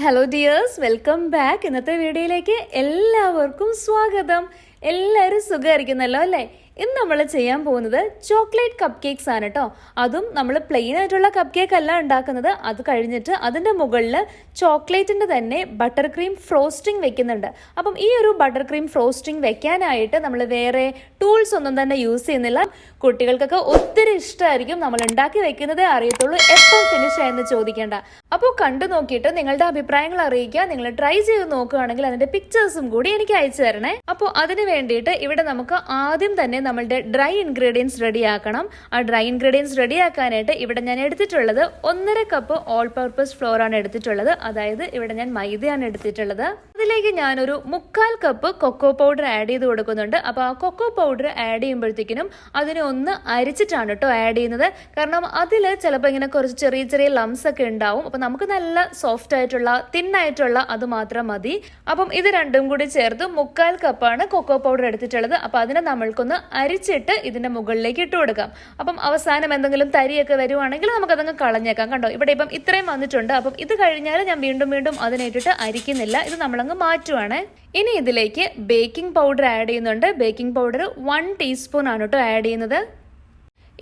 Hello dears, welcome back. ഇന്നത്തെ വീഡിയോയിലേക്ക് എല്ലാവർക്കും സ്വാഗതം. എല്ലാവരും സുഖമായിരിക്കുന്നല്ലോ അല്ലേ? ഇന്ന് നമ്മൾ ചെയ്യാൻ പോകുന്നത് ചോക്ലേറ്റ് കപ്പ് കേക്ക്സ് ആണ് കേട്ടോ. അതും നമ്മൾ പ്ലെയിൻ ആയിട്ടുള്ള കപ്പ് കേക്ക് അല്ല ഉണ്ടാക്കുന്നത്. അത് കഴിഞ്ഞിട്ട് അതിൻ്റെ മുകളിൽ ചോക്ലേറ്റിൻ്റെ തന്നെ ബട്ടർ ക്രീം ഫ്രോസ്റ്റിംഗ് വെക്കുന്നുണ്ട്. അപ്പം ഈ ഒരു ബട്ടർ ക്രീം ഫ്രോസ്റ്റിംഗ് വെക്കാനായിട്ട് നമ്മൾ വേറെ ടൂൾസ് ഒന്നും തന്നെ യൂസ് ചെയ്യുന്നില്ല. കുട്ടികൾക്കൊക്കെ ഒത്തിരി ഇഷ്ടമായിരിക്കും. നമ്മൾ ഉണ്ടാക്കി വെക്കുന്നതേ അറിയത്തുള്ളൂ, എപ്പോൾ ഫിനിഷ് ആയെന്ന് ചോദിക്കേണ്ട. അപ്പോൾ കണ്ടു നോക്കിയിട്ട് നിങ്ങളുടെ അഭിപ്രായങ്ങൾ അറിയിക്കുക. നിങ്ങൾ ട്രൈ ചെയ്ത് നോക്കുകയാണെങ്കിൽ അതിന്റെ പിക്ചേഴ്സും കൂടി എനിക്ക് അയച്ചു തരണേ. അപ്പോൾ അതിന് വേണ്ടിയിട്ട് ഇവിടെ നമുക്ക് ആദ്യം തന്നെ നമ്മളുടെ ഡ്രൈ ഇൻഗ്രീഡിയൻസ് റെഡിയാക്കണം. ആ ഡ്രൈ ഇൻഗ്രീഡിയൻസ് റെഡിയാക്കാനായിട്ട് ഇവിടെ ഞാൻ എടുത്തിട്ടുള്ളത് 1.5 കപ്പ് ഓൾ പർപ്പസ് ഫ്ലോർ ആണ് എടുത്തിട്ടുള്ളത്. അതായത് ഇവിടെ ഞാൻ മൈദയാണ് എടുത്തിട്ടുള്ളത്. അതിലേക്ക് ഞാനൊരു 3/4 കപ്പ് കൊക്കോ പൗഡർ ആഡ് ചെയ്ത് കൊടുക്കുന്നുണ്ട്. അപ്പോൾ ആ കൊക്കോ പൗഡർ ആഡ് ചെയ്യുമ്പോഴത്തേക്കിനും അതിനെ ഒന്ന് അരിച്ചിട്ടാണ് കേട്ടോ ആഡ് ചെയ്യുന്നത്. കാരണം അതിൽ ചിലപ്പോൾ ഇങ്ങനെ കുറച്ച് ചെറിയ ചെറിയ ലംസ് ഒക്കെ ഉണ്ടാവും. അപ്പം നമുക്ക് നല്ല സോഫ്റ്റ് ആയിട്ടുള്ള തിന്നായിട്ടുള്ള അത് മാത്രം മതി. അപ്പം ഇത് രണ്ടും കൂടി ചേർത്ത് 3/4 കപ്പാണ് കൊക്കോ പൗഡർ എടുത്തിട്ടുള്ളത്. അപ്പം അതിനെ നമ്മൾക്കൊന്ന് അരിച്ചിട്ട് ഇതിന്റെ മുകളിലേക്ക് ഇട്ട് കൊടുക്കാം. അപ്പം അവസാനം എന്തെങ്കിലും തരിയൊക്കെ വരുവാണെങ്കിൽ നമുക്കതങ്ങ് കളഞ്ഞേക്കാം. കണ്ടോ, ഇവിടെ ഇപ്പം ഇത്രയും വന്നിട്ടുണ്ട്. അപ്പം ഇത് കഴിഞ്ഞാൽ ഞാൻ വീണ്ടും അതിനിട്ടിട്ട് അരിക്കുന്നില്ല, ഇത് നമ്മളങ്ങ് മാറ്റുവാണ്. ഇനി ഇതിലേക്ക് ബേക്കിംഗ് പൗഡർ ആഡ് ചെയ്യുന്നുണ്ട്. ബേക്കിംഗ് പൗഡർ 1 ടീസ്പൂൺ ആണ് കേട്ടോ ആഡ് ചെയ്യുന്നത്.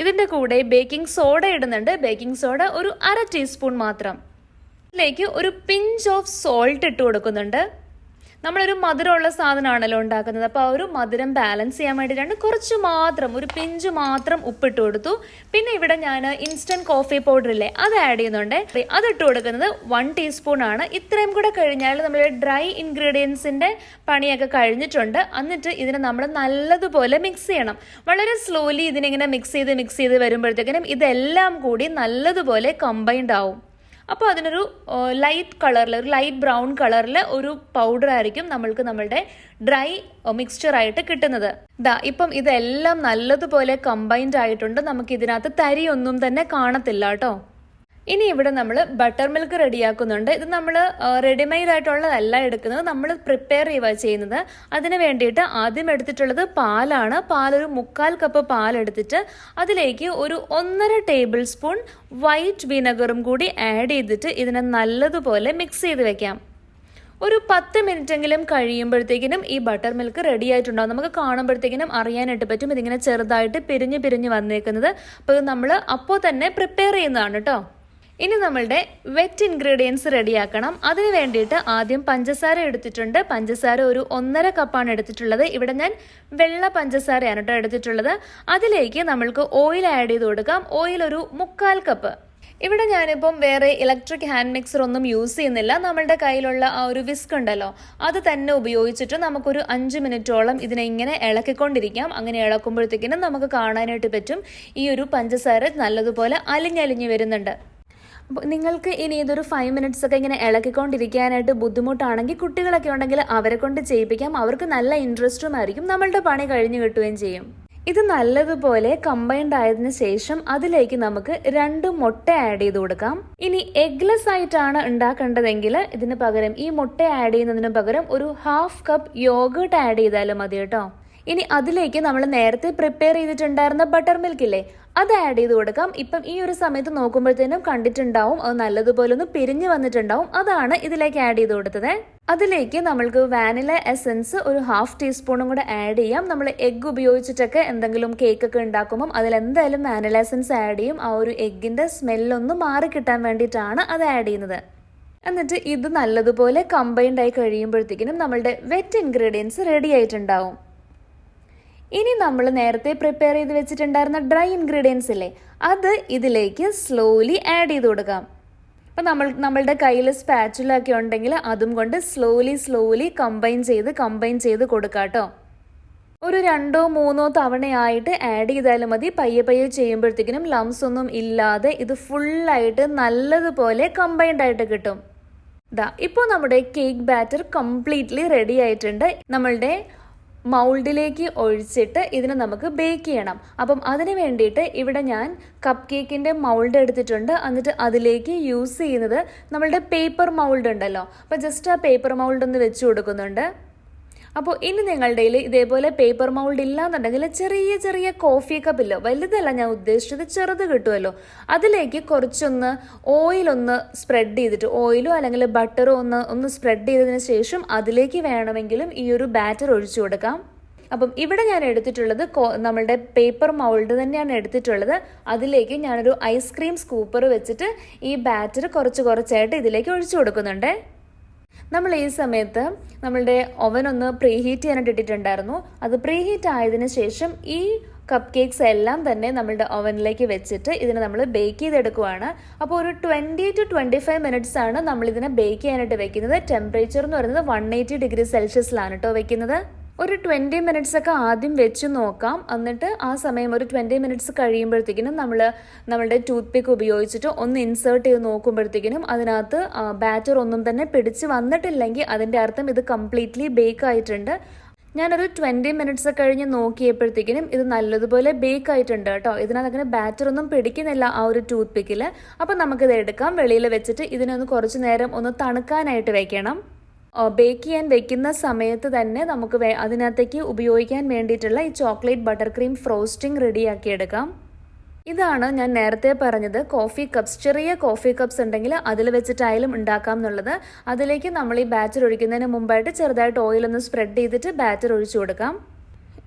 ഇതിന്റെ കൂടെ ബേക്കിംഗ് സോഡ ഇടുന്നുണ്ട്. ബേക്കിംഗ് സോഡ ഒരു 1/2 ടീസ്പൂൺ മാത്രം. ഇതിലേക്ക് ഒരു പിഞ്ച് ഓഫ് സോൾട്ട് ഇട്ട് കൊടുക്കുന്നുണ്ട്. നമ്മളൊരു മധുരമുള്ള സാധനമാണല്ലോ ഉണ്ടാക്കുന്നത്. അപ്പോൾ ആ ഒരു മധുരം ബാലൻസ് ചെയ്യാൻ വേണ്ടിയിട്ടാണ് കുറച്ച് മാത്രം, ഒരു പിഞ്ച് മാത്രം ഉപ്പിട്ട് കൊടുത്തു. പിന്നെ ഇവിടെ ഞാൻ ഇൻസ്റ്റന്റ് കോഫി പൗഡർ ഇല്ലേ, അത് ആഡ് ചെയ്യുന്നുണ്ട്. അതിട്ട് കൊടുക്കുന്നത് 1 ടീസ്പൂൺ ആണ്. ഇത്രയും കൂടെ കഴിഞ്ഞാൽ നമ്മുടെ ഡ്രൈ ഇൻഗ്രീഡിയൻസിന്റെ പണിയൊക്കെ കഴിഞ്ഞിട്ടുണ്ട്. എന്നിട്ട് ഇതിനെ നമ്മൾ നല്ലതുപോലെ മിക്സ് ചെയ്യണം. വളരെ സ്ലോലി ഇതിനിങ്ങനെ മിക്സ് ചെയ്ത് വരുമ്പോഴത്തേക്കിനും ഇതെല്ലാം കൂടി നല്ലതുപോലെ കമ്പൈൻഡ് ആവും. അപ്പോൾ അതിനൊരു ലൈറ്റ് കളറിൽ, ഒരു ലൈറ്റ് ബ്രൗൺ കളറിൽ ഒരു പൗഡർ ആയിരിക്കും നമ്മളുടെ ഡ്രൈ മിക്സ്ചർ ആയിട്ട് കിട്ടുന്നത്. ഇപ്പം ഇതെല്ലാം നല്ലതുപോലെ കമ്പൈൻഡ് ആയിട്ടുണ്ട്. നമുക്ക് ഇതിനകത്ത് തരിയൊന്നും തന്നെ കാണത്തില്ല കേട്ടോ. ഇനി ഇവിടെ നമ്മൾ ബട്ടർ മിൽക്ക് റെഡിയാക്കുന്നുണ്ട്. ഇത് നമ്മൾ റെഡിമെയ്ഡ് ആയിട്ടുള്ളതല്ല എടുക്കുന്നത്, നമ്മൾ പ്രിപ്പയർ ചെയ്യുന്നത്. അതിന് വേണ്ടിയിട്ട് ആദ്യം എടുത്തിട്ടുള്ളത് പാലാണ്. പാലൊരു 3/4 കപ്പ് പാലെടുത്തിട്ട് അതിലേക്ക് ഒരു 1.5 ടേബിൾ സ്പൂൺ വൈറ്റ് വിനെഗറും കൂടി ആഡ് ചെയ്തിട്ട് ഇതിനെ നല്ലതുപോലെ മിക്സ് ചെയ്ത് വെക്കാം. ഒരു 10 മിനിറ്റെങ്കിലും കഴിയുമ്പോഴത്തേക്കിനും ഈ ബട്ടർ മിൽക്ക് റെഡി ആയിട്ടുണ്ടാവും. നമുക്ക് കാണുമ്പോഴത്തേക്കിനും അറിയാനായിട്ട് പറ്റും ഇതിങ്ങനെ ചെറുതായിട്ട് പിരിഞ്ഞ് വന്നേക്കുന്നത്. അപ്പോൾ ഇത് നമ്മൾ അപ്പോൾ തന്നെ പ്രിപ്പയർ ചെയ്യുന്നതാണ് കേട്ടോ. ഇനി നമ്മളുടെ വെറ്റ് ഇൻഗ്രീഡിയൻസ് റെഡിയാക്കണം. അതിന് വേണ്ടിയിട്ട് ആദ്യം പഞ്ചസാര എടുത്തിട്ടുണ്ട്. പഞ്ചസാര ഒരു 1.5 കപ്പാണ് എടുത്തിട്ടുള്ളത്. ഇവിടെ ഞാൻ വെള്ള പഞ്ചസാരയാണ് കേട്ടോ എടുത്തിട്ടുള്ളത്. അതിലേക്ക് നമ്മൾക്ക് ഓയിൽ ആഡ് ചെയ്ത് കൊടുക്കാം. ഓയിൽ ഒരു 3/4 കപ്പ്. ഇവിടെ ഞാനിപ്പം വേറെ ഇലക്ട്രിക് ഹാൻഡ് മിക്സർ ഒന്നും യൂസ് ചെയ്യുന്നില്ല. നമ്മളുടെ കയ്യിലുള്ള ആ ഒരു വിസ്ക് ഉണ്ടല്ലോ, അത് തന്നെ ഉപയോഗിച്ചിട്ട് നമുക്കൊരു 5 മിനിറ്റോളം ഇതിനെ ഇങ്ങനെ ഇളക്കിക്കൊണ്ടിരിക്കാം. അങ്ങനെ ഇളക്കുമ്പോഴത്തേക്കിനും നമുക്ക് കാണാനായിട്ട് പറ്റും ഈ ഒരു പഞ്ചസാര നല്ലതുപോലെ അലിഞ്ഞലിഞ്ഞ് വരുന്നുണ്ട്. അപ്പോൾ നിങ്ങൾക്ക് ഇനി ഇതൊരു 5 മിനിറ്റ്സ് ഒക്കെ ഇങ്ങനെ ഇളക്കിക്കൊണ്ടിരിക്കാനായിട്ട് ബുദ്ധിമുട്ടാണെങ്കിൽ കുട്ടികളൊക്കെ ഉണ്ടെങ്കിൽ അവരെ കൊണ്ട് ചെയ്യിപ്പിക്കാം. അവർക്ക് നല്ല ഇൻട്രസ്റ്റും ആയിരിക്കും, നമ്മളുടെ പണി കഴിഞ്ഞ് കിട്ടുകയും ചെയ്യും. ഇത് നല്ലതുപോലെ കമ്പൈൻഡ് ആയതിനു ശേഷം അതിലേക്ക് നമുക്ക് 2 മുട്ട ആഡ് ചെയ്ത് കൊടുക്കാം. ഇനി എഗ്ലെസ് ആയിട്ടാണ് ഉണ്ടാക്കേണ്ടതെങ്കിൽ ഇതിന് പകരം ഈ മുട്ട ആഡ് ചെയ്യുന്നതിന് പകരം ഒരു 1/2 കപ്പ് യോഗേർട്ട് ആഡ് ചെയ്താലും മതി കേട്ടോ. ഇനി അതിലേക്ക് നമ്മൾ നേരത്തെ പ്രിപ്പയർ ചെയ്തിട്ടുണ്ടായിരുന്ന ബട്ടർ മിൽക്ക് ഇല്ലേ, അത് ആഡ് ചെയ്ത് കൊടുക്കാം. ഇപ്പം ഈ ഒരു സമയത്ത് നോക്കുമ്പോഴത്തേനും കണ്ടിട്ടുണ്ടാവും അത് നല്ലതുപോലെ ഒന്ന് പിരിഞ്ഞു വന്നിട്ടുണ്ടാവും. അതാണ് ഇതിലേക്ക് ആഡ് ചെയ്ത് കൊടുത്തത്. അതിലേക്ക് നമ്മൾക്ക് വാനില എസൻസ് ഒരു 1/2 ടീസ്പൂണും കൂടെ ആഡ് ചെയ്യാം. നമ്മൾ എഗ്ഗ് ഉപയോഗിച്ചിട്ടൊക്കെ എന്തെങ്കിലും കേക്കൊക്കെ ഉണ്ടാക്കുമ്പം അതിലെന്തായാലും വാനില എസൻസ് ആഡ് ചെയ്യും. ആ ഒരു എഗ്ഗിന്റെ സ്മെല്ലൊന്ന് മാറി കിട്ടാൻ വേണ്ടിയിട്ടാണ് അത് ആഡ് ചെയ്യുന്നത്. എന്നിട്ട് ഇത് നല്ലതുപോലെ കമ്പൈൻഡ് ആയി കഴിയുമ്പോഴത്തേക്കിനും നമ്മളുടെ വെറ്റ് ഇൻഗ്രീഡിയൻസ് റെഡി ആയിട്ടുണ്ടാവും. ഇനി നമ്മൾ നേരത്തെ പ്രിപ്പയർ ചെയ്ത് വെച്ചിട്ടുണ്ടായിരുന്ന ഡ്രൈ ഇൻഗ്രീഡിയൻസ് ഇല്ലേ, അത് ഇതിലേക്ക് സ്ലോലി ആഡ് ചെയ്ത് കൊടുക്കാം. അപ്പം നമ്മളുടെ കയ്യിൽ സ്പാച്ചുല ഒക്കെ ഉണ്ടെങ്കിൽ അതും കൊണ്ട് സ്ലോലി കമ്പൈൻ ചെയ്ത് കൊടുക്കാം കേട്ടോ. ഒരു 2-3 തവണയായിട്ട് ആഡ് ചെയ്താലും മതി. പയ്യെ ചെയ്യുമ്പോഴത്തേക്കിനും ലംസ് ഒന്നും ഇല്ലാതെ ഇത് ഫുള്ളായിട്ട് നല്ലതുപോലെ കമ്പൈൻഡ് ആയിട്ട് കിട്ടും. ഇപ്പോൾ നമ്മുടെ കേക്ക് ബാറ്റർ കംപ്ലീറ്റ്ലി റെഡി ആയിട്ടുണ്ട്. നമ്മളുടെ മൗൾഡിലേക്ക് ഒഴിച്ചിട്ട് ഇതിനെ നമുക്ക് ബേക്ക് ചെയ്യണം. അപ്പം അതിന് വേണ്ടിയിട്ട് ഇവിടെ ഞാൻ കപ്പ് കേക്കിൻ്റെ മൗൾഡ് എടുത്തിട്ടുണ്ട്. എന്നിട്ട് അതിലേക്ക് യൂസ് ചെയ്യുന്നത് നമ്മളുടെ പേപ്പർ മൗൾഡ് ഉണ്ടല്ലോ. അപ്പോൾ ജസ്റ്റ് ആ പേപ്പർ മൗൾഡ് ഒന്ന് വെച്ച് കൊടുക്കുന്നുണ്ട്. അപ്പോൾ ഇനി നിങ്ങളുടെ കയ്യിൽ ഇതേപോലെ പേപ്പർ മൗൾഡ് ഇല്ലാന്നുണ്ടെങ്കിൽ ചെറിയ ചെറിയ കോഫി കപ്പില്ലോ, വലുതല്ല ഞാൻ ഉദ്ദേശിച്ചത്, ചെറുത് കിട്ടുമല്ലോ, അതിലേക്ക് കുറച്ചൊന്ന് ഓയിലൊന്ന് സ്പ്രെഡ് ചെയ്തിട്ട്, ഓയിലോ അല്ലെങ്കിൽ ബട്ടറോ ഒന്ന് സ്പ്രെഡ് ചെയ്തതിന് ശേഷം അതിലേക്ക് വേണമെങ്കിലും ഈ ഒരു ബാറ്റർ ഒഴിച്ചു കൊടുക്കാം. അപ്പം ഇവിടെ ഞാൻ എടുത്തിട്ടുള്ളത് നമ്മളുടെ പേപ്പർ മൗൾഡ് തന്നെയാണ് എടുത്തിട്ടുള്ളത്. അതിലേക്ക് ഞാനൊരു ഐസ്ക്രീം സ്കൂപ്പർ വെച്ചിട്ട് ഈ ബാറ്റർ കുറച്ചായിട്ട് ഇതിലേക്ക് ഒഴിച്ചു കൊടുക്കുന്നുണ്ട്. നമ്മൾ ഈ സമയത്ത് നമ്മളുടെ ഓവൻ ഒന്ന് പ്രീഹീറ്റ് ചെയ്യാനായിട്ട് ഇട്ടിട്ടുണ്ടായിരുന്നു. അത് പ്രീഹീറ്റ് ആയതിനു ശേഷം ഈ കപ്പ് കേക്ക്സ് എല്ലാം തന്നെ നമ്മളുടെ ഓവനിലേക്ക് വെച്ചിട്ട് ഇതിനെ നമ്മൾ ബേക്ക് ചെയ്തെടുക്കുവാണ്. അപ്പോൾ ഒരു 20 to 25 മിനിറ്റ്സ് ആണ് നമ്മളിതിനെ ബേക്ക് ചെയ്യാനായിട്ട് വെക്കുന്നത്. ടെമ്പറേച്ചർ എന്ന് പറയുന്നത് 180 ഡിഗ്രി സെൽഷ്യസിലാണ് കേട്ടോ വെക്കുന്നത്. ഒരു 20 മിനിറ്റ്സ് ഒക്കെ ആദ്യം വെച്ച് നോക്കാം. എന്നിട്ട് ആ സമയം ഒരു 20 മിനിറ്റ്സ് കഴിയുമ്പോഴത്തേക്കിനും നമ്മളുടെ ടൂത്ത് പിക്ക് ഉപയോഗിച്ചിട്ട് ഒന്ന് ഇൻസേർട്ട് ചെയ്ത് നോക്കുമ്പോഴത്തേക്കിനും അതിനകത്ത് ബാറ്റർ ഒന്നും തന്നെ പിടിച്ച് വന്നിട്ടില്ലെങ്കിൽ അതിൻ്റെ അർത്ഥം ഇത് കംപ്ലീറ്റ്ലി ബേക്ക് ആയിട്ടുണ്ട്. ഞാനൊരു 20 മിനിറ്റ്സ് കഴിഞ്ഞ് നോക്കിയപ്പോഴത്തേക്കിനും ഇത് നല്ലതുപോലെ ബേക്ക് ആയിട്ടുണ്ട് കേട്ടോ. ഇതിനകത്ത് അങ്ങനെ ബാറ്റർ ഒന്നും പിടിക്കുന്നില്ല ആ ഒരു ടൂത്ത് പിക്കിൽ. അപ്പം നമുക്കിത് എടുക്കാം. വെളിയിൽ വെച്ചിട്ട് ഇതിനൊന്ന് കുറച്ച് നേരം ഒന്ന് തണുക്കാനായിട്ട് വെക്കണം. ബേക്ക് ചെയ്യാൻ വെക്കുന്ന സമയത്ത് തന്നെ നമുക്ക് അതിനകത്തേക്ക് ഉപയോഗിക്കാൻ വേണ്ടിയിട്ടുള്ള ഈ ചോക്ലേറ്റ് ബട്ടർ ക്രീം ഫ്രോസ്റ്റിംഗ് റെഡിയാക്കി എടുക്കാം. ഇതാണ് ഞാൻ നേരത്തെ പറഞ്ഞത്, കോഫി കപ്സ്, ചെറിയ കോഫി കപ്സ് ഉണ്ടെങ്കിൽ അതിൽ വെച്ചിട്ടായാലും ഉണ്ടാക്കാം എന്നുള്ളത്. അതിലേക്ക് നമ്മൾ ഈ ബാറ്റർ ഒഴിക്കുന്നതിന് മുമ്പായിട്ട് ചെറുതായിട്ട് ഓയിലൊന്ന് സ്പ്രെഡ് ചെയ്തിട്ട് ബാറ്റർ ഒഴിച്ചു കൊടുക്കാം.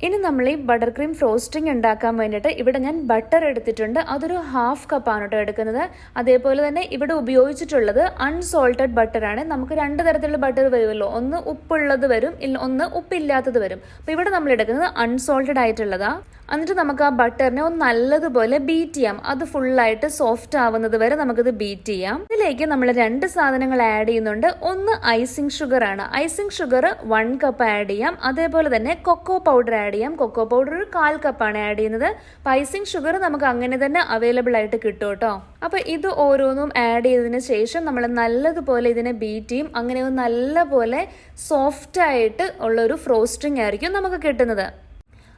ഇനി നമ്മൾ ഈ ബട്ടർ ക്രീം ഫ്രോസ്റ്റിംഗ് ഉണ്ടാക്കാൻ വേണ്ടിയിട്ട് ഇവിടെ ഞാൻ ബട്ടർ എടുത്തിട്ടുണ്ട്. അതൊരു 1/2 കപ്പാണ് കേട്ടോ എടുക്കുന്നത്. അതേപോലെ തന്നെ ഇവിടെ ഉപയോഗിച്ചിട്ടുള്ളത് അൺസോൾട്ടഡ് ബട്ടറാണ്. നമുക്ക് 2 തരത്തിലുള്ള ബട്ടർ വരുമല്ലോ, ഒന്ന് ഉപ്പുള്ളത് വരും, ഒന്ന് ഉപ്പില്ലാത്തത് വരും. അപ്പോൾ ഇവിടെ നമ്മൾ എടുക്കുന്നത് അൺസോൾട്ടഡ് ആയിട്ടുള്ളതാ. എന്നിട്ട് നമുക്ക് ആ ബട്ടറിനെ ഒന്ന് നല്ലതുപോലെ ബീറ്റ് ചെയ്യാം. അത് ഫുള്ളായിട്ട് സോഫ്റ്റ് ആവുന്നത് വരെ നമുക്കിത് ബീറ്റ് ചെയ്യാം. ഇതിലേക്ക് നമ്മൾ 2 സാധനങ്ങൾ ആഡ് ചെയ്യുന്നുണ്ട്. ഒന്ന് ഐസിങ് ഷുഗർ ആണ്. ഐസിങ് ഷുഗർ 1 കപ്പ് ആഡ് ചെയ്യാം. അതേപോലെ തന്നെ കൊക്കോ പൗഡർ ആഡ് ചെയ്യാം. കൊക്കോ പൗഡർ ഒരു 1/4 കപ്പാണ് ആഡ് ചെയ്യുന്നത്. അപ്പോൾ ഐസിങ് ഷുഗർ നമുക്ക് അങ്ങനെ തന്നെ അവൈലബിൾ ആയിട്ട് കിട്ടും കേട്ടോ. അപ്പോൾ ഇത് ഓരോന്നും ആഡ് ചെയ്തതിന് ശേഷം നമ്മൾ നല്ലതുപോലെ ഇതിനെ ബീറ്റ് ചെയ്യും. അങ്ങനെ നല്ലപോലെ സോഫ്റ്റ് ആയിട്ട് ഉള്ളൊരു ഫ്രോസ്റ്റിംഗ് ആയിരിക്കും നമുക്ക് കിട്ടുന്നത്.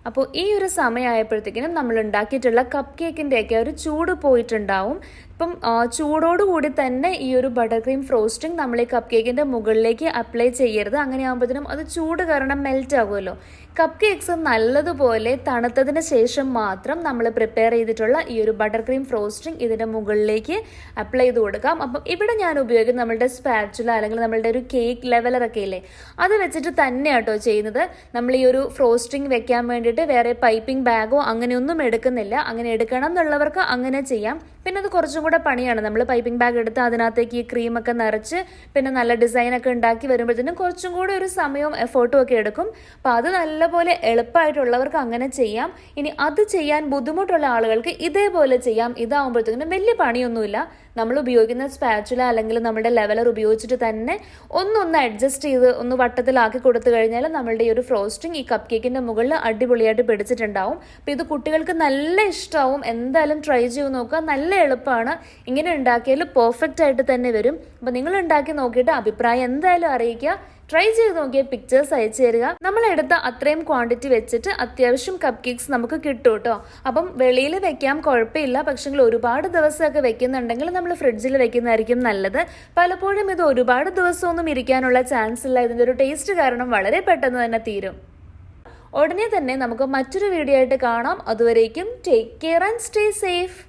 അപ്പോൾ ഈ ഒരു സമയമായപ്പോഴത്തേക്കിനും നമ്മൾ ഉണ്ടാക്കിയിട്ടുള്ള കപ്പ് കേക്കിൻ്റെയൊക്കെ ഒരു ചൂട് പോയിട്ടുണ്ടാവും. ഇപ്പം ചൂടോടുകൂടി തന്നെ ഈ ഒരു ബട്ടർ ക്രീം ഫ്രോസ്റ്റിംഗ് നമ്മൾ ഈ കപ്പ് കേക്കിൻ്റെ മുകളിലേക്ക് അപ്ലൈ ചെയ്യരുത്. അങ്ങനെ ആകുമ്പോഴത്തേനും അത് ചൂട് കാരണം മെൽറ്റ് ആകുമല്ലോ. കപ്പ് കേക്ക്സ് നല്ലതുപോലെ തണുത്തതിന് ശേഷം മാത്രം നമ്മൾ പ്രിപ്പയർ ചെയ്തിട്ടുള്ള ഈ ഒരു ബട്ടർ ക്രീം ഫ്രോസ്റ്റിംഗ് ഇതിൻ്റെ മുകളിലേക്ക് അപ്ലൈ ചെയ്ത് കൊടുക്കാം. അപ്പം ഇവിടെ ഞാൻ ഉപയോഗിക്കുന്നത് നമ്മളുടെ സ്പാച്ചുല അല്ലെങ്കിൽ നമ്മളുടെ ഒരു കേക്ക് ലെവലറൊക്കെ ഇല്ലേ, അത് വെച്ചിട്ട് തന്നെയാട്ടോ ചെയ്യുന്നത്. നമ്മൾ ഈ ഒരു ഫ്രോസ്റ്റിംഗ് വെക്കാൻ വേണ്ടിയിട്ട് വേറെ പൈപ്പിംഗ് ബാഗോ അങ്ങനെയൊന്നും എടുക്കുന്നില്ല. അങ്ങനെ എടുക്കണം എന്നുള്ളവർക്ക് അങ്ങനെ ചെയ്യാം. പിന്നെ അത് കുറച്ചും കൂടെ പണിയാണ്. നമ്മൾ പൈപ്പിംഗ് ബാഗ് എടുത്ത് അതിനകത്തേക്ക് ഈ ക്രീമൊക്കെ നിറച്ച് പിന്നെ നല്ല ഡിസൈനൊക്കെ ഉണ്ടാക്കി വരുമ്പോഴത്തേനും കുറച്ചും കൂടെ ഒരു സമയവും എഫേർട്ടും ഒക്കെ എടുക്കും. അപ്പോൾ അത് നല്ലപോലെ എളുപ്പമായിട്ടുള്ളവർക്ക് അങ്ങനെ ചെയ്യാം. ഇനി അത് ചെയ്യാൻ ബുദ്ധിമുട്ടുള്ള ആളുകൾക്ക് ഇതേപോലെ ചെയ്യാം. ഇതാവുമ്പോഴത്തേക്കും വലിയ പണിയൊന്നുമില്ല. നമ്മൾ ഉപയോഗിക്കുന്ന സ്പാച്ചുല അല്ലെങ്കിൽ നമ്മുടെ ലെവലർ ഉപയോഗിച്ചിട്ട് തന്നെ ഒന്ന് അഡ്ജസ്റ്റ് ചെയ്ത് ഒന്ന് വട്ടത്തിലാക്കി കൊടുത്തു കഴിഞ്ഞാൽ നമ്മളുടെ ഈ ഒരു ഫ്രോസ്റ്റിംഗ് ഈ കപ്പ് കേക്കിൻ്റെ മുകളിൽ അടിപൊളിയായിട്ട് പിടിച്ചിട്ടുണ്ടാവും. അപ്പോൾ ഇത് കുട്ടികൾക്ക് നല്ല ഇഷ്ടമാവും. എന്തായാലും ട്രൈ ചെയ്ത് നോക്കുക. നല്ല എളുപ്പമാണ്. ഇങ്ങനെ ഉണ്ടാക്കിയാൽ പെർഫെക്റ്റ് ആയിട്ട് തന്നെ വരും. അപ്പോൾ നിങ്ങൾ ഉണ്ടാക്കി നോക്കിയിട്ട് അഭിപ്രായം എന്തായാലും അറിയിക്കുക. ട്രൈ ചെയ്ത് നോക്കിയ പിക്ചേഴ്സ് അയച്ചു തരിക. നമ്മൾ എടുത്ത അത്രയും ക്വാണ്ടിറ്റി വെച്ചിട്ട് അത്യാവശ്യം കപ്പ് കേക്ക്സ് നമുക്ക് കിട്ടും കേട്ടോ. അപ്പം വെളിയിൽ വെക്കാം, കുഴപ്പമില്ല. പക്ഷെങ്കിൽ ഒരുപാട് ദിവസമൊക്കെ വെക്കുന്നുണ്ടെങ്കിൽ നമ്മൾ ഫ്രിഡ്ജിൽ വെക്കുന്നതായിരിക്കും നല്ലത്. പലപ്പോഴും ഇത് ഒരുപാട് ദിവസമൊന്നും ഇരിക്കാനുള്ള ചാൻസ് ഇല്ല. ഇതിൻ്റെ ഒരു ടേസ്റ്റ് കാരണം വളരെ പെട്ടെന്ന് തന്നെ തീരും. ഉടനെ തന്നെ നമുക്ക് മറ്റൊരു വീഡിയോ ആയിട്ട് കാണാം. അതുവരേക്കും take care and stay safe.